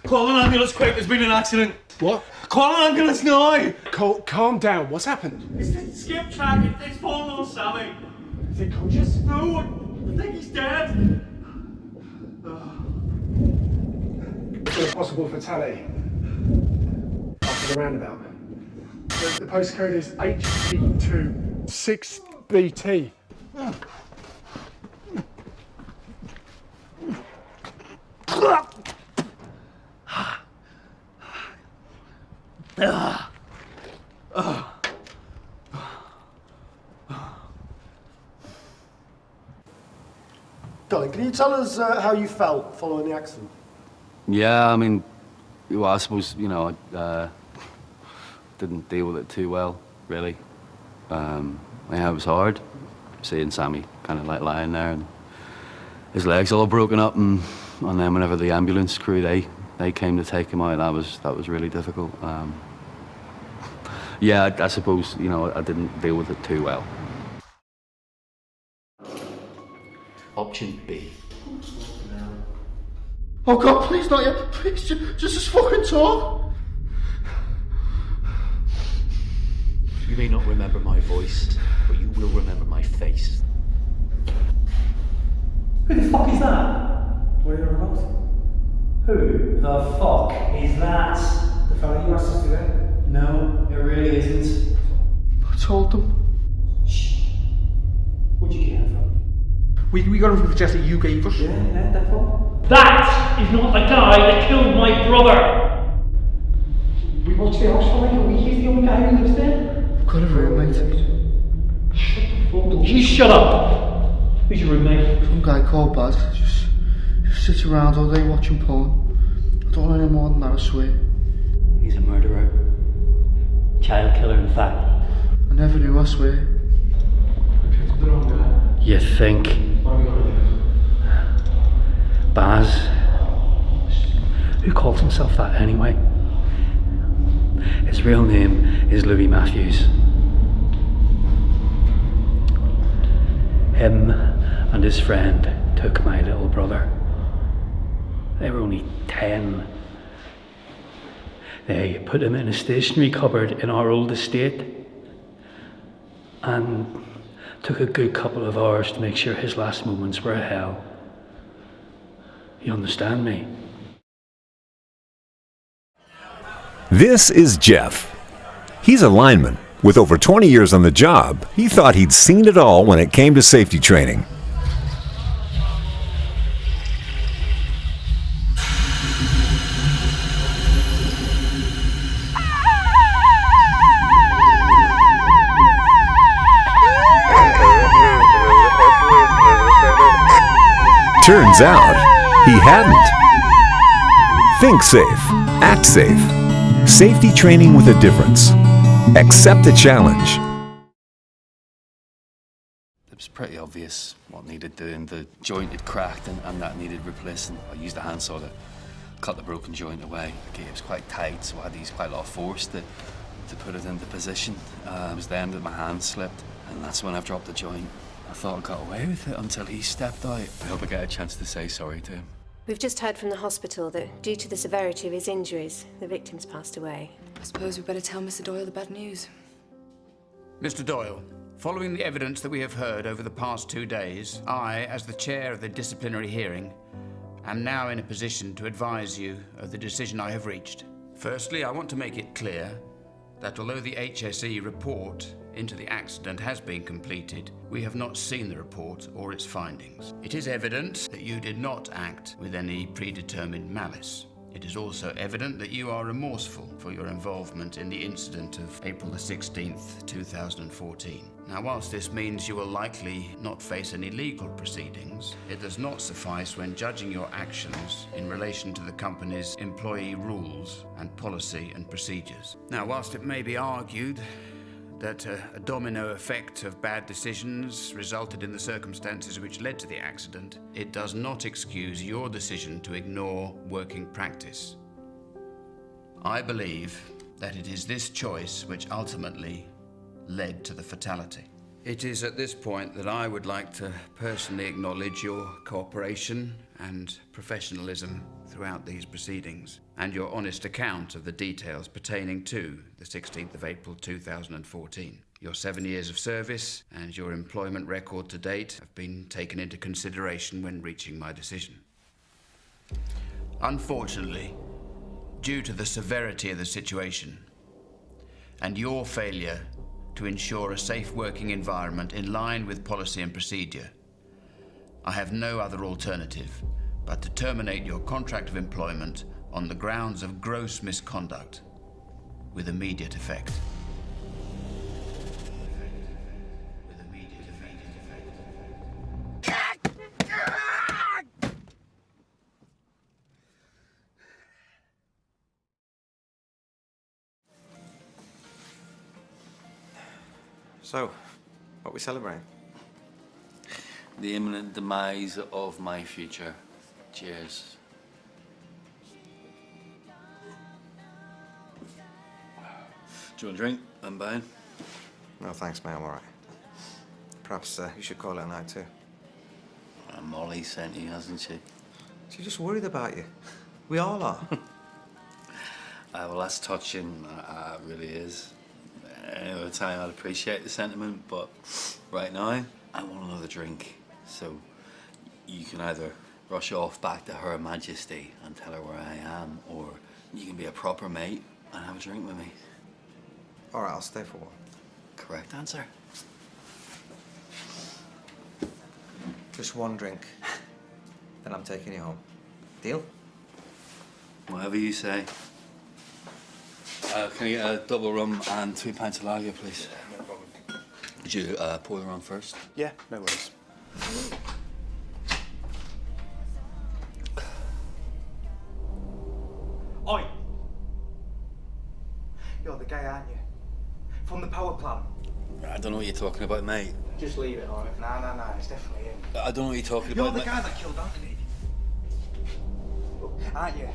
Call an ambulance quick, there's been an accident. What? Call an ambulance now! Calm down, what's happened? It's skip track, it's fallen on Sammy. Is he conscious? No, I think he's dead. It's a possible fatality. After the roundabout. The postcode is HB2 6BT. Darling, can you tell us how you felt following the accident? Yeah, I mean, well, I suppose, you know, I didn't deal with it too well, really. Yeah, it was hard seeing Sammy kind of like lying there and his legs all broken up, and then whenever the ambulance crew, they came to take him out, that was really difficult. Yeah, I suppose, you know, I didn't deal with it too well. Option B. Oh God, please not yet. Please, just fucking talk. You may not remember my voice, but you will remember my face. Who the fuck is that? What are you about? Who the fuck is that? The fella you asked us to do? No, it really isn't. I told them. Shh. Where'd you get it from? We got him from the address that you gave us. Yeah, that one. That is not the guy that killed my brother! We watched the house for like a week, he's the only guy who lives there. I've got a roommate. Shut the fuck up. You shut up! Who's your roommate? Some guy called Baz. Just sits around all day watching porn. I don't know any more than that, I swear. He's a murderer. Child killer, in fact. I never knew, I swear. We picked up the wrong guy. You think? What are we gonna do? Baz? Who calls himself that anyway? His real name is Louis Matthews. Him and his friend took my little brother. They were only 10. They put him in a stationery cupboard in our old estate and took a good couple of hours to make sure his last moments were a hell. You understand me? This is Jeff. He's a lineman. With over 20 years on the job, he thought he'd seen it all when it came to safety training. Turns out, he hadn't. Think safe, act safe. Safety training with a difference. Accept the challenge. It was pretty obvious what needed doing. The joint had cracked and that needed replacing. I used a handsaw to cut the broken joint away. Okay, it was quite tight, so I had to use quite a lot of force to put it into position. It was then that my hand slipped, and that's when I've dropped the joint. I thought I got away with it until he stepped out. I hope I get a chance to say sorry to him. We've just heard from the hospital that, due to the severity of his injuries, the victim's passed away. I suppose we better tell Mr. Doyle the bad news. Mr. Doyle, following the evidence that we have heard over the past 2 days, I, as the chair of the disciplinary hearing, am now in a position to advise you of the decision I have reached. Firstly, I want to make it clear that although the HSE report into the accident has been completed, we have not seen the report or its findings. It is evident that you did not act with any predetermined malice. It is also evident that you are remorseful for your involvement in the incident of April the 16th, 2014. Now, whilst this means you will likely not face any legal proceedings, it does not suffice when judging your actions in relation to the company's employee rules and policy and procedures. Now, whilst it may be argued that a domino effect of bad decisions resulted in the circumstances which led to the accident, it does not excuse your decision to ignore working practice. I believe that it is this choice which ultimately led to the fatality. It is at this point that I would like to personally acknowledge your cooperation and professionalism throughout these proceedings, and your honest account of the details pertaining to the 16th of April 2014. Your 7 years of service and your employment record to date have been taken into consideration when reaching my decision. Unfortunately, due to the severity of the situation and your failure to ensure a safe working environment in line with policy and procedure, I have no other alternative but to terminate your contract of employment on the grounds of gross misconduct with immediate effect. So, what we celebrating? The imminent demise of my future. Cheers. Do you want a drink? I'm buying. No thanks, mate, I'm alright. Perhaps you should call it a night too. Molly sent you, hasn't she? She's just worried about you. We all are. Well, that's touching. It really is. Any other time I'd appreciate the sentiment, but right now, I want another drink. So you can either rush off back to Her Majesty and tell her where I am, or you can be a proper mate and have a drink with me. Alright, I'll stay for one. Correct answer. Just one drink. Then I'm taking you home. Deal? Whatever you say. Can I get a double rum and 2 pints of lager, please? No problem. Would you pour the rum first? Yeah, no worries. Oi! You're the guy, aren't you? From the power plant. I don't know what you're talking about, mate. Just leave it, alright? Nah, it's definitely him. I don't know what you're talking You're about, the mate. guy that killed Anthony. Aren't you?